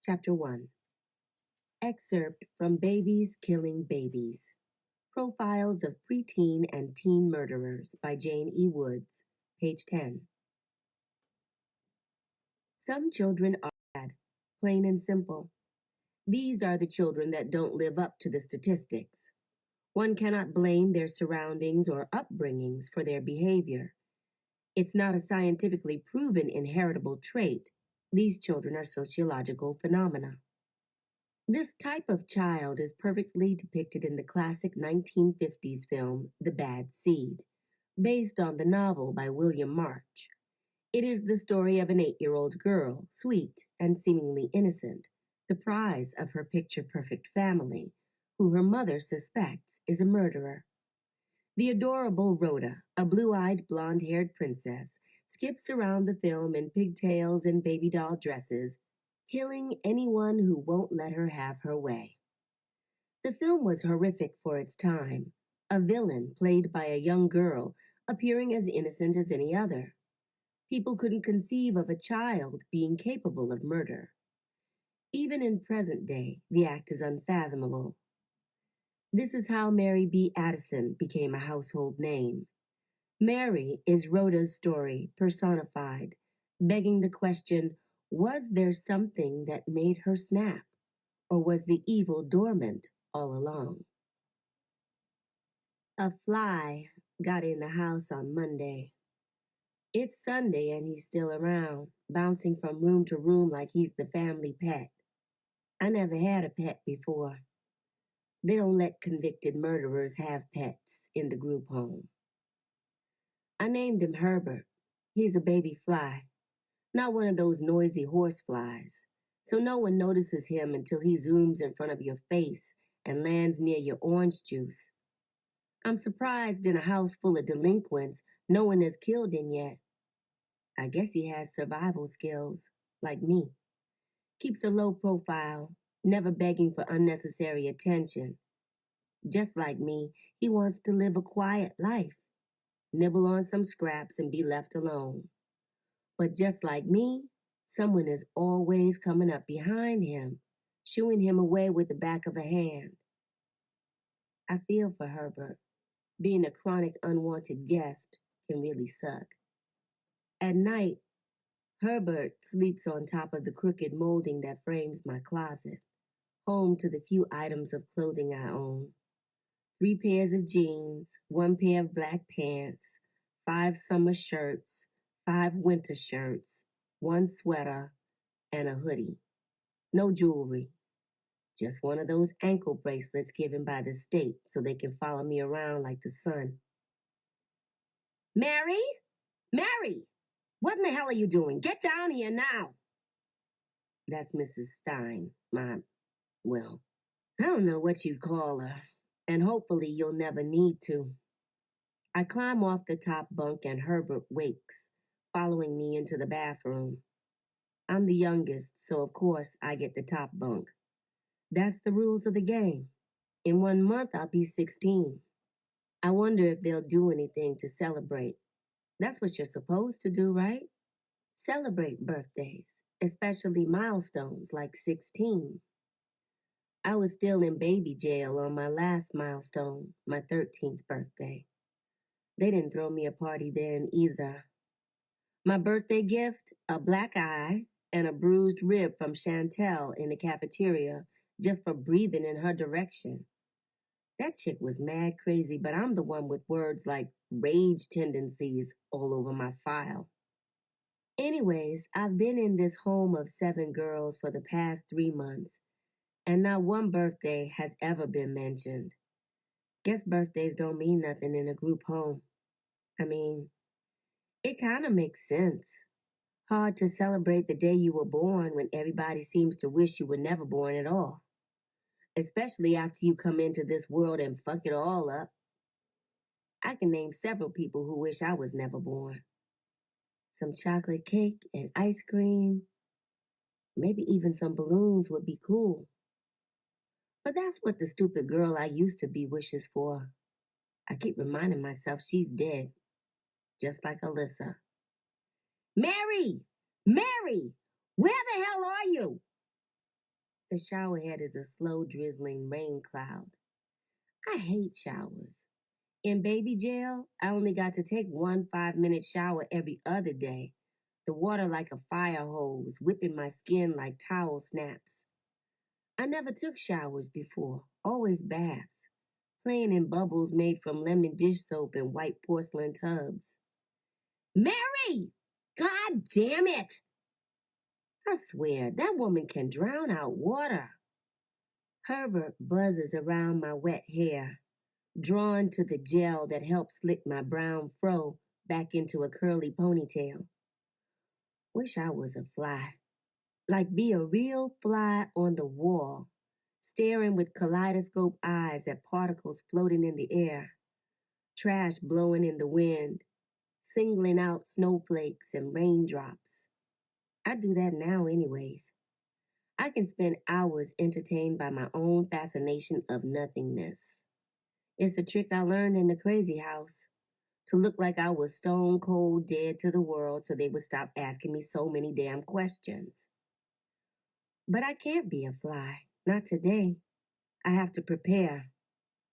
Chapter 1. Excerpt from Babies Killing Babies. Profiles of Preteen and Teen Murderers by Jane E. Woods, page 10. Some children are bad, plain and simple. These are the children that don't live up to the statistics. One cannot blame their surroundings or upbringings for their behavior. It's not a scientifically proven inheritable trait. These children are sociological phenomena. This type of child is perfectly depicted in the classic 1950s film The Bad Seed, based on the novel by William March. It is the story of an 8-year-old girl, sweet and seemingly innocent, the prize of her picture-perfect family, who her mother suspects is a murderer. The adorable Rhoda, a blue-eyed, blonde-haired princess, skips around the film in pigtails and baby doll dresses, killing anyone who won't let her have her way. The film was horrific for its time, a villain played by a young girl appearing as innocent as any other. People couldn't conceive of a child being capable of murder. Even in present day, the act is unfathomable. This is how Mary B. Addison became a household name. Mary is Rhoda's story personified, begging the question, was there something that made her snap? Or was the evil dormant all along? A fly got in the house on Monday. It's Sunday and he's still around, bouncing from room to room like he's the family pet. I never had a pet before. They don't let convicted murderers have pets in the group home. I named him Herbert. He's a baby fly, not one of those noisy horse flies, so no one notices him until he zooms in front of your face and lands near your orange juice. I'm surprised in a house full of delinquents no one has killed him yet. I guess he has survival skills, like me. Keeps a low profile, never begging for unnecessary attention. Just like me, he wants to live a quiet life, nibble on some scraps and be left alone. But just like me, someone is always coming up behind him, shooing him away with the back of a hand. I feel for Herbert. Being a chronic unwanted guest can really suck. At night, Herbert sleeps on top of the crooked molding that frames my closet, home to the few items of clothing I own. 3 pairs of jeans, 1 pair of black pants, 5 summer shirts, 5 winter shirts, 1 sweater, and a hoodie. No jewelry. Just one of those ankle bracelets given by the state so they can follow me around like the sun. Mary? Mary! What in the hell are you doing? Get down here now! That's Mrs. Stein, well, I don't know what you'd call her, and hopefully you'll never need to. I climb off the top bunk and Herbert wakes, following me into the bathroom. I'm the youngest, so of course I get the top bunk. That's the rules of the game. In 1 month, I'll be 16. I wonder if they'll do anything to celebrate. That's what you're supposed to do, right? Celebrate birthdays, especially milestones like 16. I was still in baby jail on my last milestone, my 13th birthday. They didn't throw me a party then either. My birthday gift, a black eye and a bruised rib from Chantel in the cafeteria just for breathing in her direction. That chick was mad crazy, but I'm the one with words like rage tendencies all over my file. Anyways, I've been in this home of 7 girls for the past 3 months, and not one birthday has ever been mentioned. Guess birthdays don't mean nothing in a group home. I mean, it kind of makes sense. Hard to celebrate the day you were born when everybody seems to wish you were never born at all. Especially after you come into this world and fuck it all up. I can name several people who wish I was never born. Some chocolate cake and ice cream. Maybe even some balloons would be cool. But that's what the stupid girl I used to be wishes for. I keep reminding myself she's dead. Just like Alyssa. Mary! Mary! Where the hell are you? The shower head is a slow drizzling rain cloud. I hate showers. In baby jail, I only got to take one 5-minute shower every other day. The water like a fire hose, whipping my skin like towel snaps. I never took showers before, always baths, playing in bubbles made from lemon dish soap and white porcelain tubs. Mary! God damn it! I swear, that woman can drown out water. Herbert buzzes around my wet hair, drawn to the gel that helps slick my brown fro back into a curly ponytail. Wish I was a fly. Like be a real fly on the wall, staring with kaleidoscope eyes at particles floating in the air, trash blowing in the wind, singling out snowflakes and raindrops. I do that now, anyways. I can spend hours entertained by my own fascination of nothingness. It's a trick I learned in the crazy house to look like I was stone cold dead to the world so they would stop asking me so many damn questions. But I can't be a fly, not today. I have to prepare,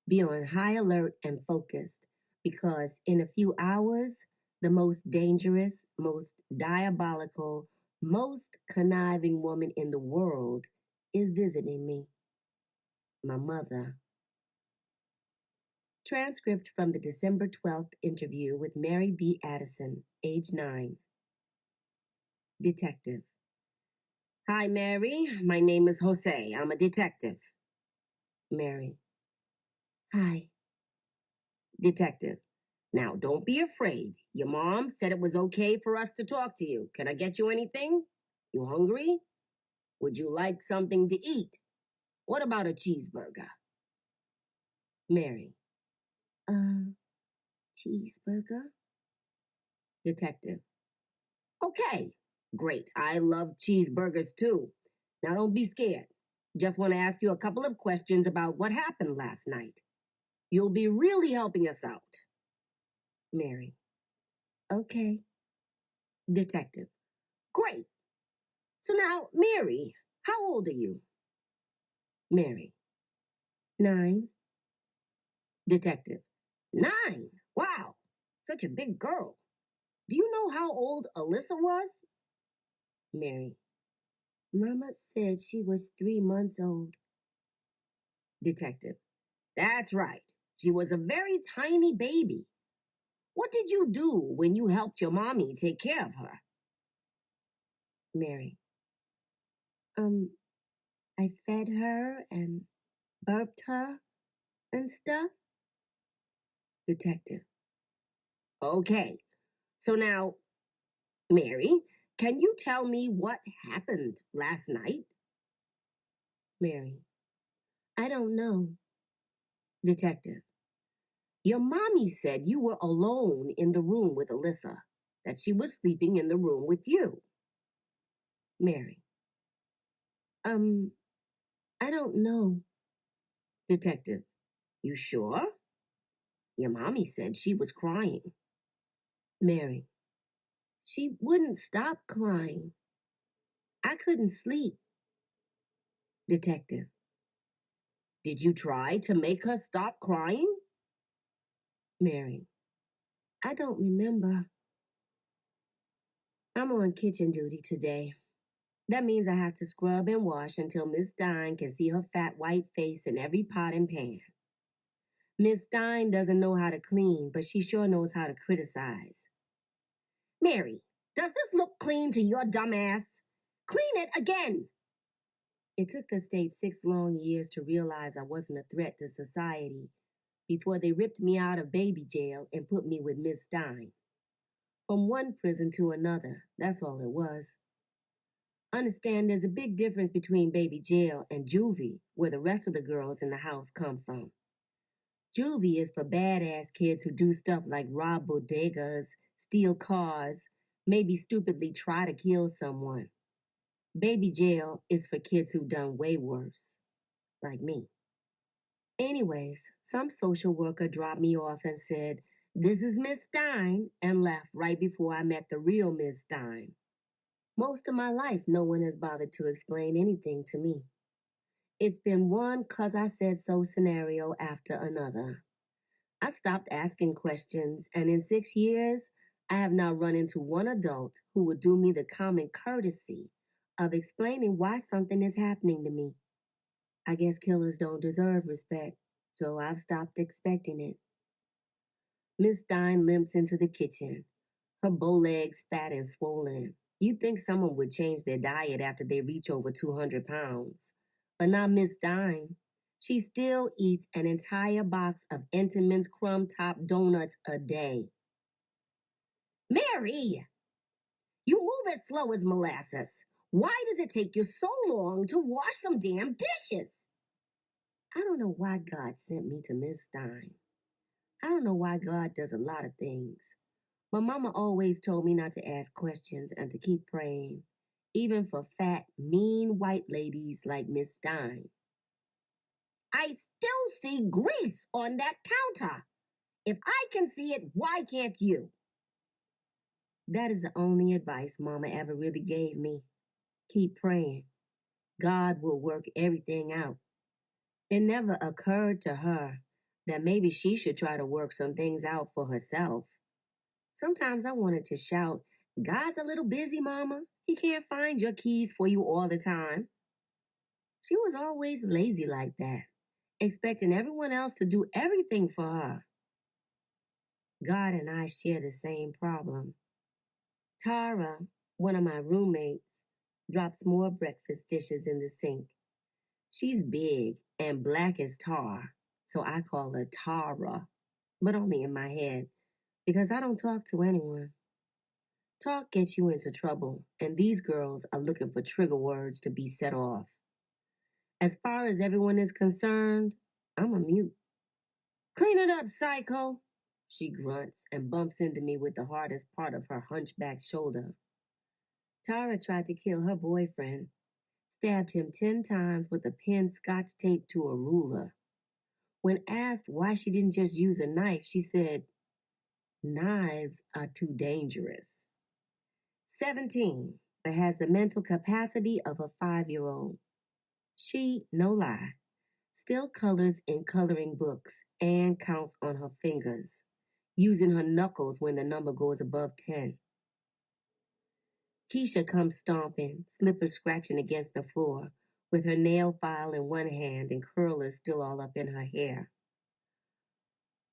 be on high alert and focused, because in a few hours, the most dangerous, most diabolical, most conniving woman in the world is visiting me. My mother. Transcript from the December 12th interview with Mary B. Addison, age 9. Detective. Hi, Mary. My name is Jose. I'm a detective. Mary. Hi. Detective. Now, don't be afraid. Your mom said it was okay for us to talk to you. Can I get you anything? You hungry? Would you like something to eat? What about a cheeseburger? Mary. Cheeseburger? Detective. Okay, great. I love cheeseburgers too. Now don't be scared. Just want to ask you a couple of questions about what happened last night. You'll be really helping us out. Mary. Okay. Detective. Great. So now, Mary, how old are you? Mary. 9. Detective. 9? Wow. Such a big girl. Do you know how old Alyssa was? Mary. Mama said she was 3 months old. Detective. That's right. She was a very tiny baby. What did you do when you helped your mommy take care of her? Mary. I fed her and burped her and stuff. Detective. Okay. So now, Mary, can you tell me what happened last night? Mary. I don't know. Detective. Your mommy said you were alone in the room with Alyssa, that she was sleeping in the room with you. Mary. I don't know. Detective. You sure? Your mommy said she was crying. Mary. She wouldn't stop crying. I couldn't sleep. Detective. Did you try to make her stop crying? Mary. I don't remember. I'm on kitchen duty today. That means I have to scrub and wash until Miss Stein can see her fat white face in every pot and pan. Miss Stein doesn't know how to clean, but she sure knows how to criticize. Mary, does this look clean to your dumb ass? Clean it again! It took the state 6 long years to realize I wasn't a threat to society before they ripped me out of baby jail and put me with Miss Stein. From one prison to another, that's all it was. Understand there's a big difference between baby jail and juvie, where the rest of the girls in the house come from. Juvie is for badass kids who do stuff like rob bodegas, steal cars, maybe stupidly try to kill someone. Baby jail is for kids who've done way worse, like me. Anyways, some social worker dropped me off and said, "This is Miss Stein," and left right before I met the real Miss Stein. Most of my life, no one has bothered to explain anything to me. It's been one 'cause I said so scenario after another. I stopped asking questions, and in 6 years, I have now run into one adult who would do me the common courtesy of explaining why something is happening to me. I guess killers don't deserve respect, so I've stopped expecting it. Miss Stein limps into the kitchen, her bow legs fat and swollen. You'd think someone would change their diet after they reach over 200 pounds. But not Miss Stein. She still eats an entire box of Entenmann's crumb top donuts a day. Mary, you move as slow as molasses. Why does it take you so long to wash some damn dishes? I don't know why God sent me to Miss Stein. I don't know why God does a lot of things. My mama always told me not to ask questions and to keep praying, even for fat, mean white ladies like Miss Stein. I still see grease on that counter. If I can see it, why can't you? That is the only advice Mama ever really gave me. Keep praying. God will work everything out. It never occurred to her that maybe she should try to work some things out for herself. Sometimes I wanted to shout, God's a little busy, Mama. He can't find your keys for you all the time. She was always lazy like that, expecting everyone else to do everything for her. God and I share the same problem. Tara, one of my roommates, drops more breakfast dishes in the sink. She's big and black as tar, so I call her Tara, but only in my head because I don't talk to anyone. Talk gets you into trouble, and these girls are looking for trigger words to be set off. As far as everyone is concerned, I'm a mute. Clean it up, psycho, she grunts and bumps into me with the hardest part of her hunchback shoulder. Tara tried to kill her boyfriend, stabbed him 10 times with a pin scotch taped to a ruler. When asked why she didn't just use a knife, she said, knives are too dangerous. 17, but has the mental capacity of a 5-year-old. She, no lie, still colors in coloring books and counts on her fingers, using her knuckles when the number goes above 10. Keisha comes stomping, slippers scratching against the floor, with her nail file in one hand and curlers still all up in her hair.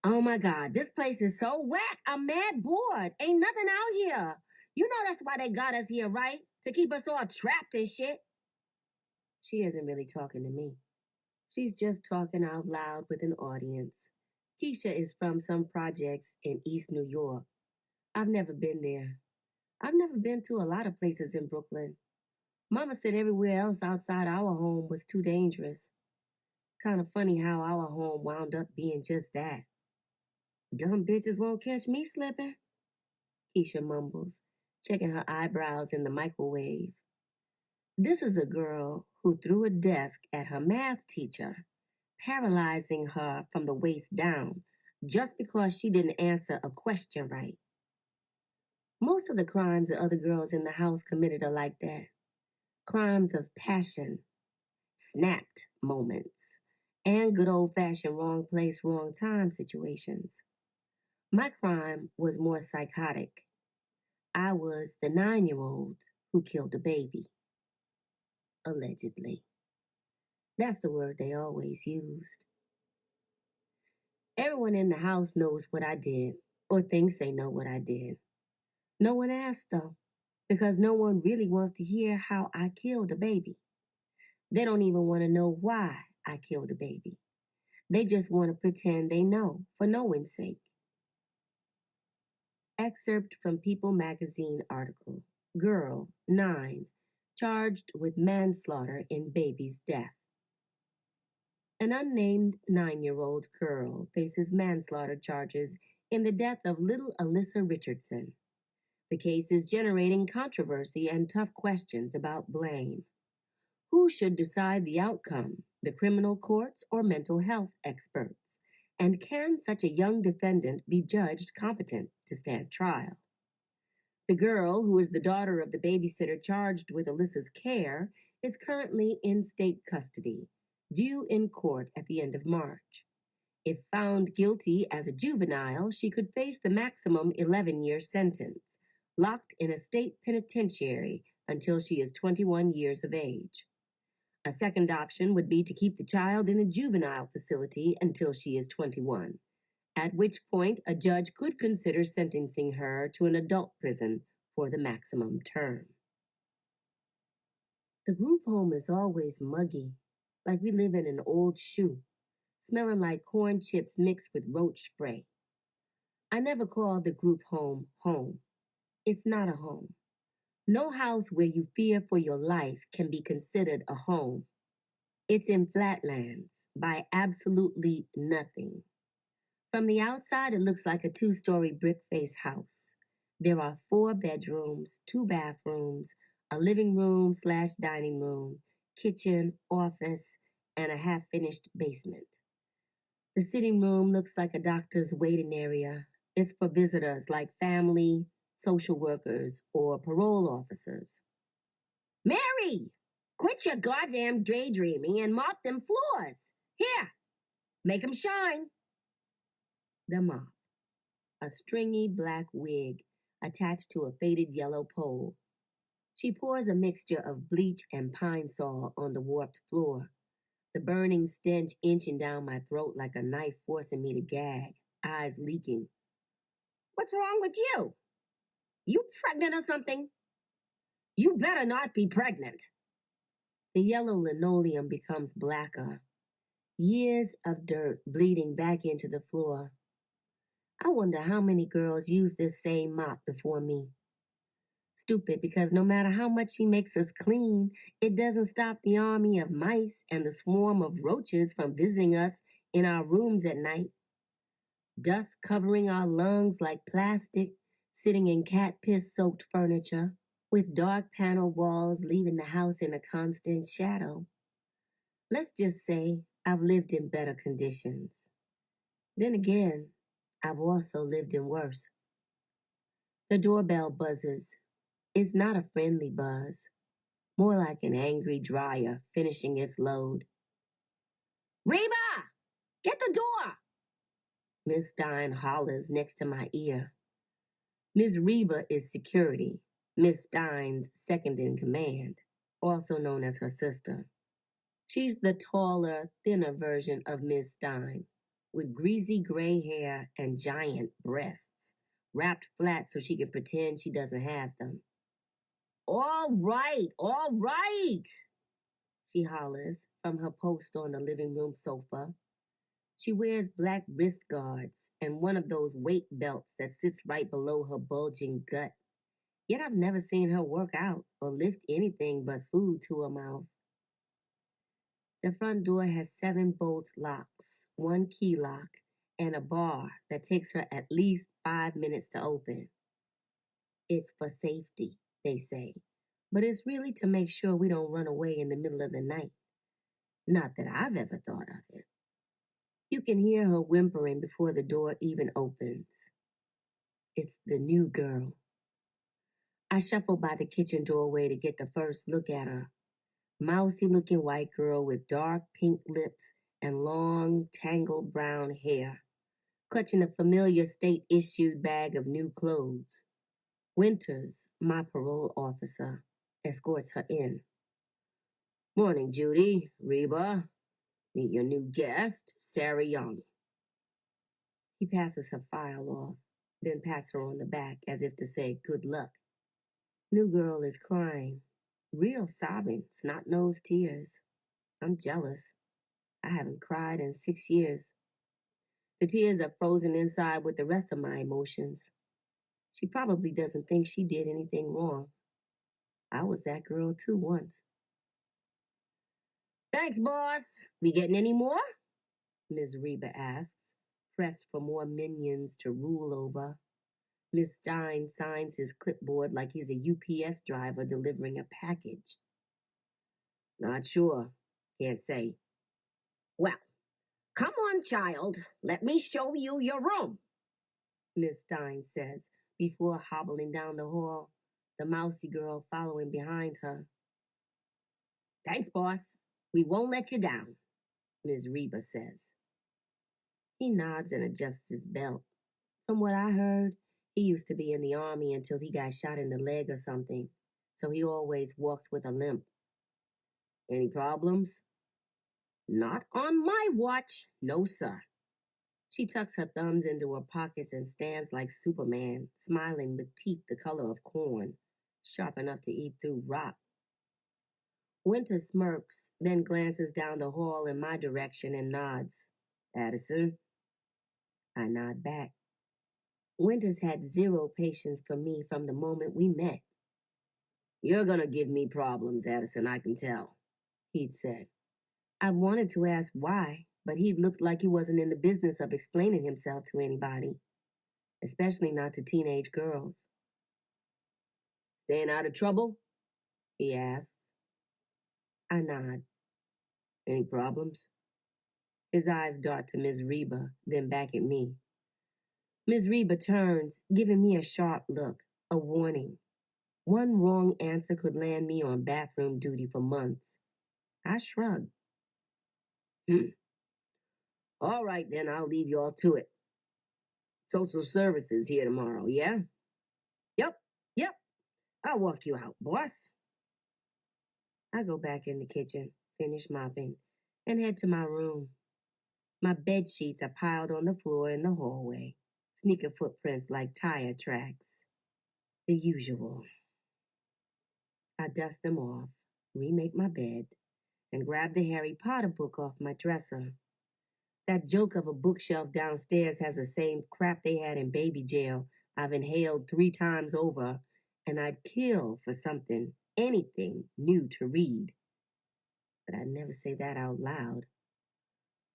Oh my God, this place is so whack. I'm mad bored. Ain't nothing out here. You know that's why they got us here, right? To keep us all trapped and shit. She isn't really talking to me. She's just talking out loud with an audience. Keisha is from some projects in East New York. I've never been there. I've never been to a lot of places in Brooklyn. Mama said everywhere else outside our home was too dangerous. Kind of funny how our home wound up being just that. Dumb bitches won't catch me slipping, Keisha mumbles, checking her eyebrows in the microwave. This is a girl who threw a desk at her math teacher, paralyzing her from the waist down just because she didn't answer a question right. Most of the crimes the other girls in the house committed are like that. Crimes of passion, snapped moments, and good old fashioned wrong place, wrong time situations. My crime was more psychotic. I was the 9-year-old who killed a baby. Allegedly. That's the word they always used. Everyone in the house knows what I did, or thinks they know what I did. No one asked, though, because no one really wants to hear how I killed a baby. They don't even want to know why I killed a baby. They just want to pretend they know, for knowing's sake. Excerpt from People magazine article. Girl, 9, charged with manslaughter in baby's death. An unnamed 9-year-old girl faces manslaughter charges in the death of little Alyssa Richardson. The case is generating controversy and tough questions about blame. Who should decide the outcome, the criminal courts or mental health experts? And can such a young defendant be judged competent to stand trial? The girl, who is the daughter of the babysitter charged with Alyssa's care, is currently in state custody. due in court at the end of March. If found guilty as a juvenile, she could face the maximum 11-year sentence, locked in a state penitentiary until she is 21 years of age. A second option would be to keep the child in a juvenile facility until she is 21, at which point a judge could consider sentencing her to an adult prison for the maximum term. The group home is always muggy, like we live in an old shoe, smelling like corn chips mixed with roach spray. I never call the group home home. It's not a home. No house where you fear for your life can be considered a home. It's in flatlands by absolutely nothing. From the outside, it looks like a two-story brick-faced house. There are 4 bedrooms, 2 bathrooms, a living room slash dining room, kitchen, office, and a half-finished basement. The sitting room looks like a doctor's waiting area. It's for visitors like family, social workers, or parole officers. Mary! Quit your goddamn daydreaming and mop them floors. Here, make 'em shine. The mop, a stringy black wig attached to a faded yellow pole. She pours a mixture of bleach and pine sol on the warped floor, the burning stench inching down my throat like a knife forcing me to gag, eyes leaking. What's wrong with you? You pregnant or something? You better not be pregnant. The yellow linoleum becomes blacker, years of dirt bleeding back into the floor. I wonder how many girls use this same mop before me. Stupid, because no matter how much she makes us clean, it doesn't stop the army of mice and the swarm of roaches from visiting us in our rooms at night. Dust covering our lungs like plastic, sitting in cat piss soaked furniture, with dark panel walls leaving the house in a constant shadow. Let's just say I've lived in better conditions. Then again, I've also lived in worse. The doorbell buzzes. It's not a friendly buzz, more like an angry dryer finishing its load. Reba! Get the door! Miss Stein hollers next to my ear. Miss Reba is security, Miss Stein's second in command, also known as her sister. She's the taller, thinner version of Miss Stein, with greasy gray hair and giant breasts, wrapped flat so she can pretend she doesn't have them. All right, she hollers from her post on the living room sofa. She wears black wrist guards and one of those weight belts that sits right below her bulging gut. Yet I've never seen her work out or lift anything but food to her mouth. The front door has 7 bolt locks, 1 key lock, and a bar that takes her at least 5 minutes to open. It's for safety, they say, but it's really to make sure we don't run away in the middle of the night. Not that I've ever thought of it. You can hear her whimpering before the door even opens. It's the new girl. I shuffle by the kitchen doorway to get the first look at her. Mousy looking white girl with dark pink lips and long, tangled brown hair, clutching a familiar state issued bag of new clothes. Winters, my parole officer, escorts her in. Morning, Judy, Reba. Meet your new guest, Sarah Young. He passes her file off, then pats her on the back as if to say good luck. New girl is crying. Real sobbing, snot-nosed tears. I'm jealous. I haven't cried in 6 years. The tears are frozen inside with the rest of my emotions. She probably doesn't think she did anything wrong. I was that girl too once. Thanks, boss. We getting any more? Ms. Reba asks, pressed for more minions to rule over. Miss Stein signs his clipboard like he's a UPS driver delivering a package. Not sure. Can't say. Well, come on, child. Let me show you your room, Miss Stein says before hobbling down the hall, the mousy girl following behind her. Thanks, boss. We won't let you down. Ms. Reba says. He nods and adjusts his belt. From what I heard, he used to be in the army until he got shot in the leg or something, so he always walks with a limp. Any problems? Not on my watch, no sir. She tucks her thumbs into her pockets and stands like Superman, smiling with teeth the color of corn, sharp enough to eat through rock. Winter smirks, then glances down the hall in my direction and nods. Addison? I nod back. Winters had zero patience for me from the moment we met. You're gonna give me problems, Addison, I can tell, he'd said. I wanted to ask why, but he looked like he wasn't in the business of explaining himself to anybody, especially not to teenage girls. Staying out of trouble? He asks. I nod. Any problems? His eyes dart to Ms. Reba, then back at me. Ms. Reba turns, giving me a sharp look, a warning. One wrong answer could land me on bathroom duty for months. I shrugged. All right, then I'll leave you all to it. Social services here tomorrow, yeah? Yep. I'll walk you out, boss. I go back in the kitchen, finish mopping, and head to my room. My bed sheets are piled on the floor in the hallway, sneaker footprints like tire tracks. The usual. I dust them off, remake my bed, and grab the Harry Potter book off my dresser. That joke of a bookshelf downstairs has the same crap they had in baby jail I've inhaled 3 times over, and I'd kill for something, anything new to read. But I'd never say that out loud.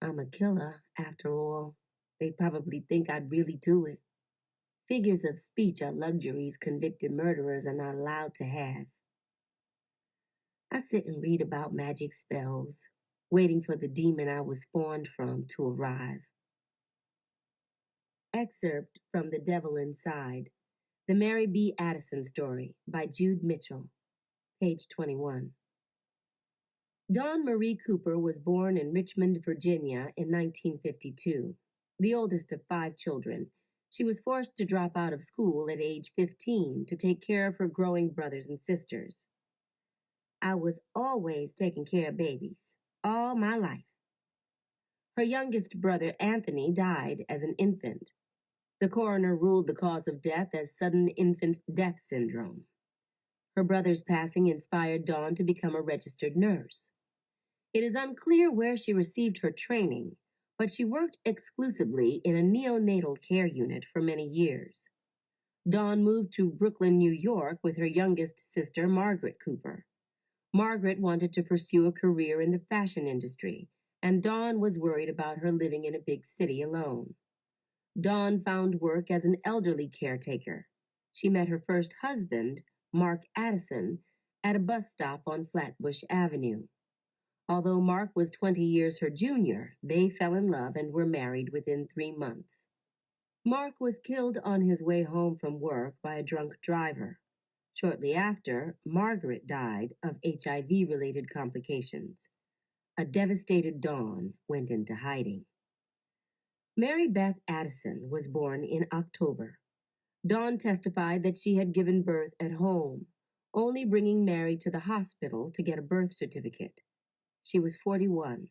I'm a killer, after all. They probably think I'd really do it. Figures of speech are luxuries convicted murderers are not allowed to have. I sit and read about magic spells, waiting for the demon I was spawned from to arrive. Excerpt from The Devil Inside, The Mary B. Addison Story by Jude Mitchell, page 21. Dawn Marie Cooper was born in Richmond, Virginia in 1952. The oldest of 5 children, she was forced to drop out of school at age 15 to take care of her growing brothers and sisters. I was always taking care of babies, all my life. Her youngest brother, Anthony, died as an infant. The coroner ruled the cause of death as sudden infant death syndrome. Her brother's passing inspired Dawn to become a registered nurse. It is unclear where she received her training, but she worked exclusively in a neonatal care unit for many years. Dawn moved to Brooklyn, New York with her youngest sister, Margaret Cooper. Margaret wanted to pursue a career in the fashion industry, and Dawn was worried about her living in a big city alone. Dawn found work as an elderly caretaker. She met her first husband, Mark Addison, at a bus stop on Flatbush Avenue. Although Mark was 20 years her junior, they fell in love and were married within 3 months. Mark was killed on his way home from work by a drunk driver. Shortly after, Margaret died of HIV-related complications. A devastated Dawn went into hiding. Mary Beth Addison was born in October. Dawn testified that she had given birth at home, only bringing Mary to the hospital to get a birth certificate. She was 41.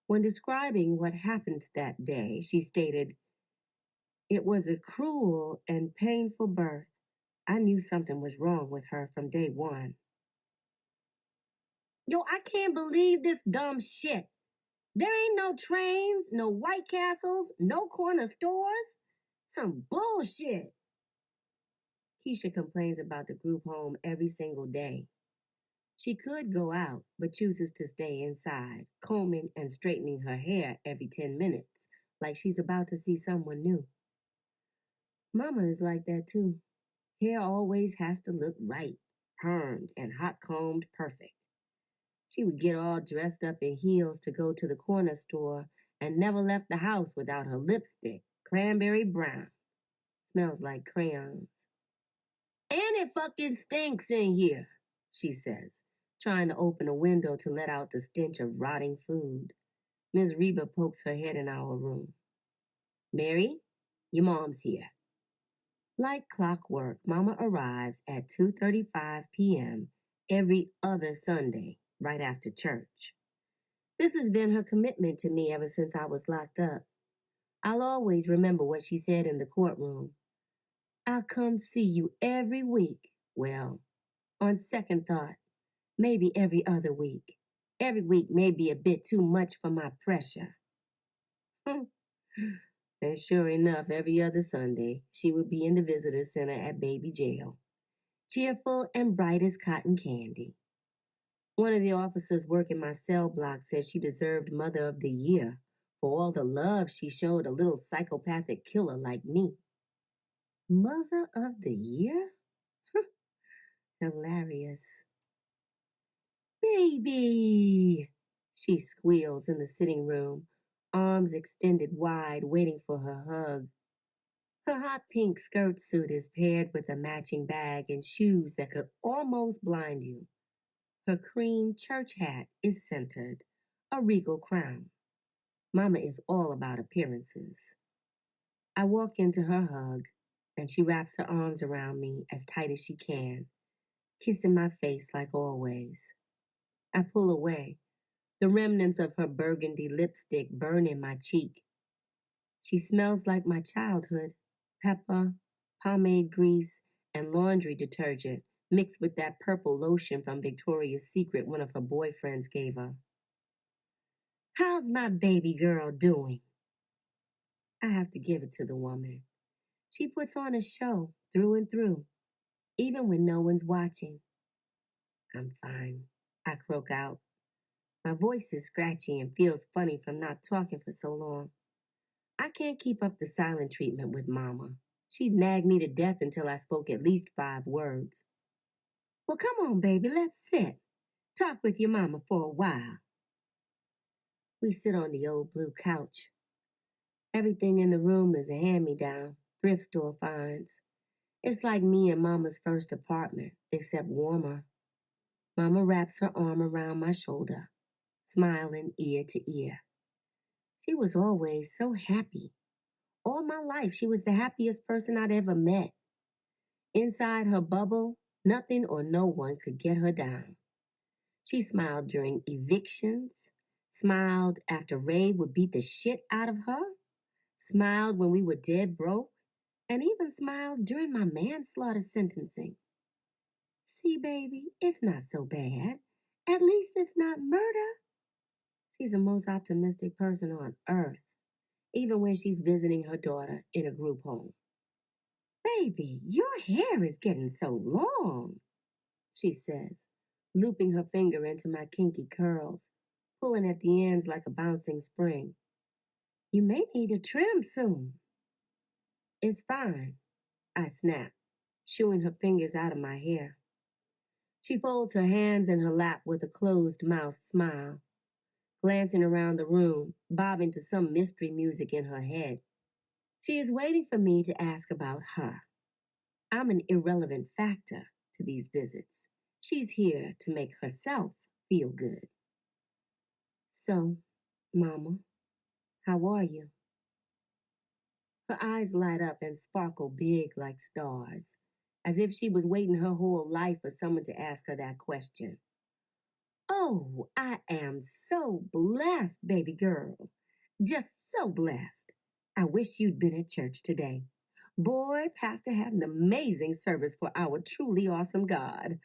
When describing what happened that day, she stated, "It was a cruel and painful birth. I knew something was wrong with her from day one." Yo, I can't believe this dumb shit. There ain't no trains, no White Castles, no corner stores. Some bullshit. Keisha complains about the group home every single day. She could go out, but chooses to stay inside, combing and straightening her hair every 10 minutes, like she's about to see someone new. Mama is like that too. Hair always has to look right, permed and hot combed perfect. She would get all dressed up in heels to go to the corner store and never left the house without her lipstick, cranberry brown. Smells like crayons. And it fucking stinks in here, she says, trying to open a window to let out the stench of rotting food. Miss Reba pokes her head in our room. Mary, your mom's here. Like clockwork, Mama arrives at 2:35 p.m. every other Sunday, right after church. This has been her commitment to me ever since I was locked up. I'll always remember what she said in the courtroom. I'll come see you every week. Well, on second thought, maybe every other week. Every week may be a bit too much for my pressure. And sure enough, every other Sunday, she would be in the visitor center at baby jail, cheerful and bright as cotton candy. One of the officers working my cell block said she deserved Mother of the Year for all the love she showed a little psychopathic killer like me. Mother of the Year? Hilarious. Baby! She squeals in the sitting room, arms extended wide, waiting for her hug. Her hot pink skirt suit is paired with a matching bag and shoes that could almost blind you. Her cream church hat is centered, a regal crown. Mama is all about appearances. I walk into her hug, and she wraps her arms around me as tight as she can, kissing my face like always. I pull away. The remnants of her burgundy lipstick burn in my cheek. She smells like my childhood: pepper, pomade grease, and laundry detergent mixed with that purple lotion from Victoria's Secret one of her boyfriends gave her. How's my baby girl doing? I have to give it to the woman. She puts on a show through and through, even when no one's watching. I'm fine, I croak out. My voice is scratchy and feels funny from not talking for so long. I can't keep up the silent treatment with Mama. She'd nag me to death until I spoke at least 5 words. Well, come on, baby, let's sit. Talk with your mama for a while. We sit on the old blue couch. Everything in the room is a hand-me-down, thrift store finds. It's like me and Mama's first apartment, except warmer. Mama wraps her arm around my shoulder, smiling ear to ear. She was always so happy. All my life, she was the happiest person I'd ever met. Inside her bubble, nothing or no one could get her down. She smiled during evictions, smiled after Ray would beat the shit out of her, smiled when we were dead broke, and even smiled during my manslaughter sentencing. See, baby, it's not so bad. At least it's not murder. She's the most optimistic person on earth, even when she's visiting her daughter in a group home. Baby, your hair is getting so long, she says, looping her finger into my kinky curls, pulling at the ends like a bouncing spring. You may need a trim soon. It's fine, I snap, shooing her fingers out of my hair. She folds her hands in her lap with a closed-mouthed smile, glancing around the room, bobbing to some mystery music in her head. She is waiting for me to ask about her. I'm an irrelevant factor to these visits. She's here to make herself feel good. So, Mama, how are you? Her eyes light up and sparkle big like stars, as if she was waiting her whole life for someone to ask her that question. Oh, I am so blessed, baby girl. Just so blessed. I wish you'd been at church today. Boy, Pastor had an amazing service for our truly awesome God.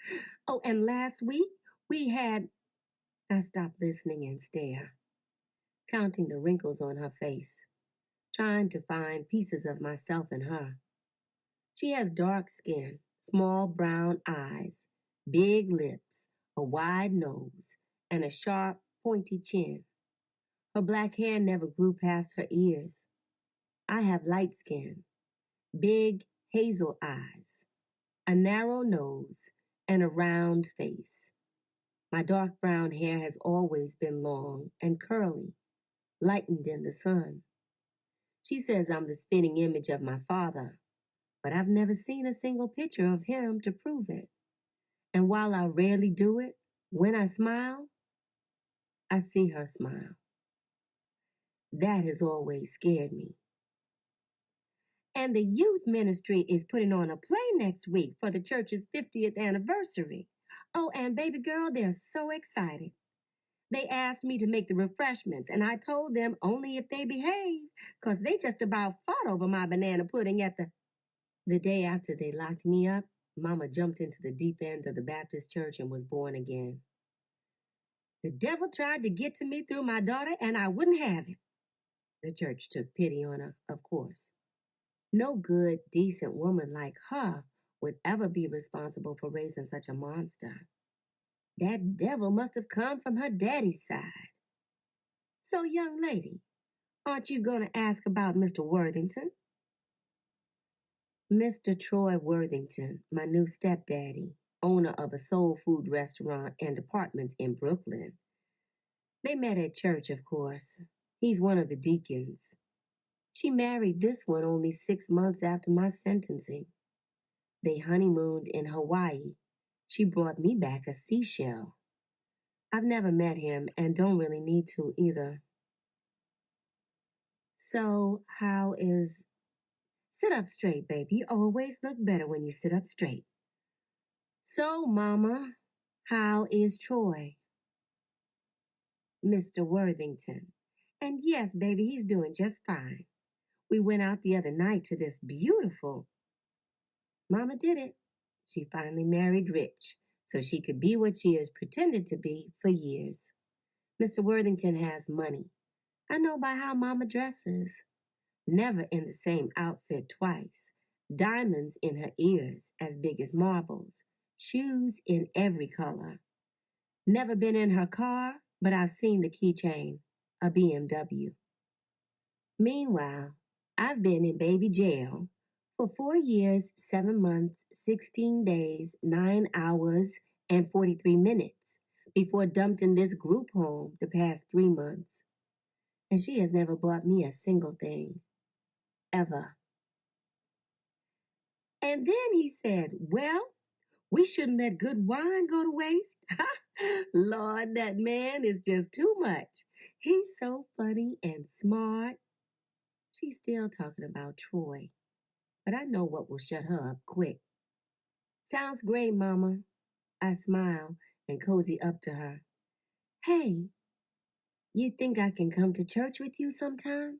Oh, and last week we had. I stop listening and stare, counting the wrinkles on her face, trying to find pieces of myself in her. She has dark skin, small brown eyes, big lips, a wide nose, and a sharp, pointy chin. Her black hair never grew past her ears. I have light skin, big hazel eyes, a narrow nose, and a round face. My dark brown hair has always been long and curly, lightened in the sun. She says I'm the spitting image of my father, but I've never seen a single picture of him to prove it. And while I rarely do it, when I smile, I see her smile. That has always scared me. And the youth ministry is putting on a play next week for the church's 50th anniversary. Oh, and baby girl, they're so excited. They asked me to make the refreshments, and I told them only if they behave, 'cause they just about fought over my banana pudding at the day after they locked me up. Mama jumped into the deep end of the Baptist church and was born again. The devil tried to get to me through my daughter, and I wouldn't have it. The church took pity on her, of course. No good, decent woman like her would ever be responsible for raising such a monster. That devil must have come from her daddy's side. So, young lady, aren't you going to ask about Mr. Worthington? Mr. Troy Worthington, my new stepdaddy, owner of a soul food restaurant and apartments in Brooklyn. They met at church, of course. He's one of the deacons. She married this one only 6 months after my sentencing. They honeymooned in Hawaii. She brought me back a seashell. I've never met him and don't really need to either. So, how is. Sit up straight, baby. You always look better when you sit up straight. So, Mama, how is Troy? Mr. Worthington. And yes, baby, he's doing just fine. We went out the other night to this beautiful. Mama did it. She finally married rich so she could be what she has pretended to be for years. Mr. Worthington has money. I know by how Mama dresses. Never in the same outfit twice. Diamonds in her ears as big as marbles. Shoes in every color. Never been in her car, but I've seen the keychain, a BMW. Meanwhile, I've been in baby jail for 4 years, 7 months, 16 days, 9 hours, and 43 minutes before dumped in this group home the past 3 months. And she has never bought me a single thing. Ever. And then he said, well, we shouldn't let good wine go to waste. Lord, that man is just too much. He's so funny and smart. She's still talking about Troy, but I know what will shut her up quick. Sounds great, Mama. I smile and cozy up to her. Hey, you think I can come to church with you sometime?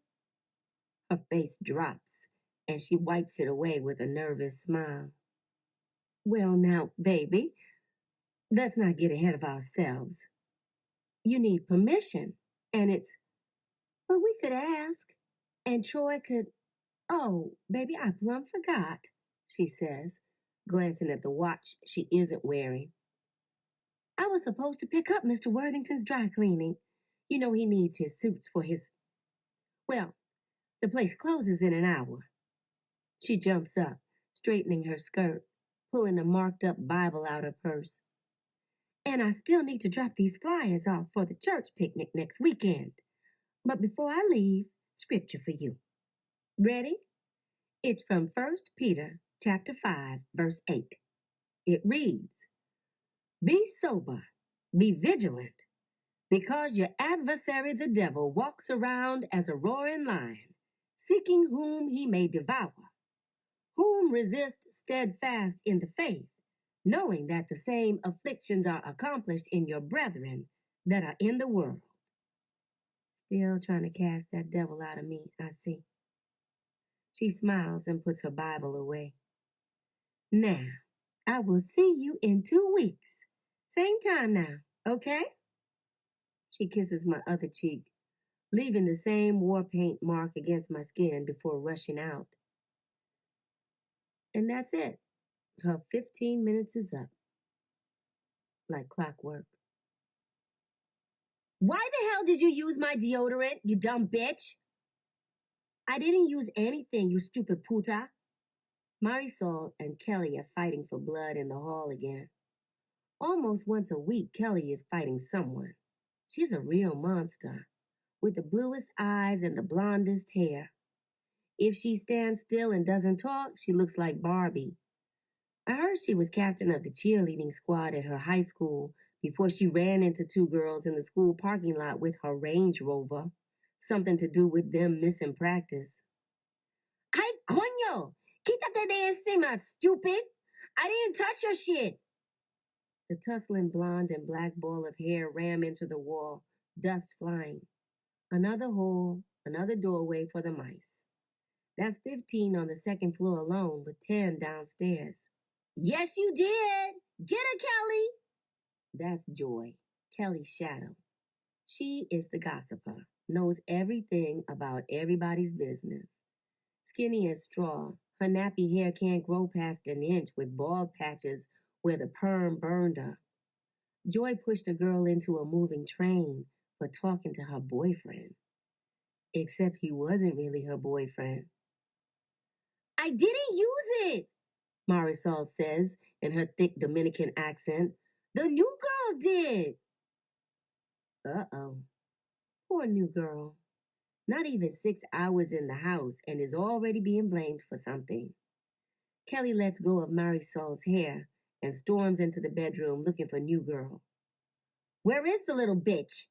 Her face drops and she wipes it away with a nervous smile. Well, now, baby, let's not get ahead of ourselves. You need permission, and it's, well, we could ask, and Troy could, oh, baby, I plumb forgot, she says, glancing at the watch she isn't wearing. I was supposed to pick up Mr. Worthington's dry cleaning. You know he needs his suits for his. Well, the place closes in an hour. She jumps up, straightening her skirt, pulling a marked up Bible out of her purse. And I still need to drop these flyers off for the church picnic next weekend. But before I leave, scripture for you. Ready? It's from 1 Peter chapter 5, verse 8. It reads, be sober, be vigilant, because your adversary the devil walks around as a roaring lion, seeking whom he may devour. Whom resist steadfast in the faith, knowing that the same afflictions are accomplished in your brethren that are in the world. Still trying to cast that devil out of me, I see. She smiles and puts her Bible away. Now, I will see you in 2 weeks. Same time now, okay? She kisses my other cheek, leaving the same war paint mark against my skin before rushing out. And that's it. Her 15 minutes is up. Like clockwork. Why the hell did you use my deodorant, you dumb bitch? I didn't use anything, you stupid puta. Marisol and Kelly are fighting for blood in the hall again. Almost once a week, Kelly is fighting someone. She's a real monster, with the bluest eyes and the blondest hair. If she stands still and doesn't talk, she looks like Barbie. I heard she was captain of the cheerleading squad at her high school before she ran into two girls in the school parking lot with her Range Rover. Something to do with them missing practice. Ay, coño! Quítate de encima, stupid! I didn't touch your shit! The tussling blonde and black ball of hair ran into the wall, dust flying. Another hole, another doorway for the mice. That's 15 on the second floor alone, with 10 downstairs. Yes, you did! Get her, Kelly! That's Joy, Kelly's shadow. She is the gossiper, knows everything about everybody's business. Skinny as straw, her nappy hair can't grow past an inch with bald patches where the perm burned her. Joy pushed a girl into a moving train for talking to her boyfriend. Except he wasn't really her boyfriend. I didn't use it, Marisol says in her thick Dominican accent. The new girl did. Uh-oh. Poor new girl. Not even 6 hours in the house and is already being blamed for something. Kelly lets go of Marisol's hair and storms into the bedroom looking for new girl. Where is the little bitch?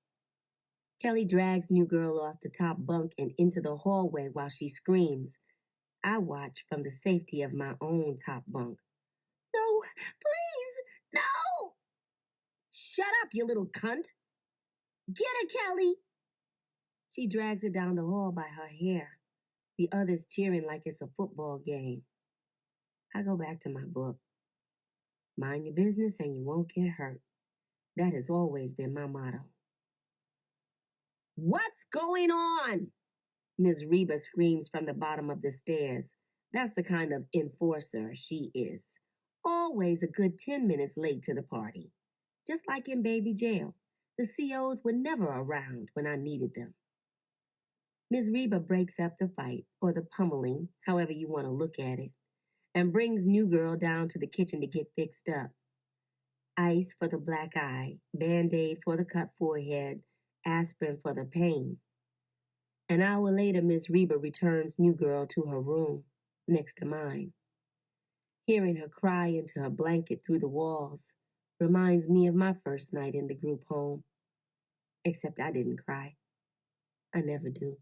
Kelly drags new girl off the top bunk and into the hallway while she screams. I watch from the safety of my own top bunk. No, please, no! Shut up, you little cunt! Get her, Kelly! She drags her down the hall by her hair, the others cheering like it's a football game. I go back to my book. Mind your business and you won't get hurt. That has always been my motto. What's going on? Miss Reba screams from the bottom of the stairs. That's the kind of enforcer she is. Always a good 10 minutes late to the party. Just like in baby jail, the COs were never around when I needed them. Miss Reba breaks up the fight, or the pummeling, however you want to look at it, and brings new girl down to the kitchen to get fixed up. Ice for the black eye, Band-Aid for the cut forehead, aspirin for the pain. An hour later, Miss Reba returns new girl to her room, next to mine. Hearing her cry into her blanket through the walls reminds me of my first night in the group home. Except I didn't cry. I never do.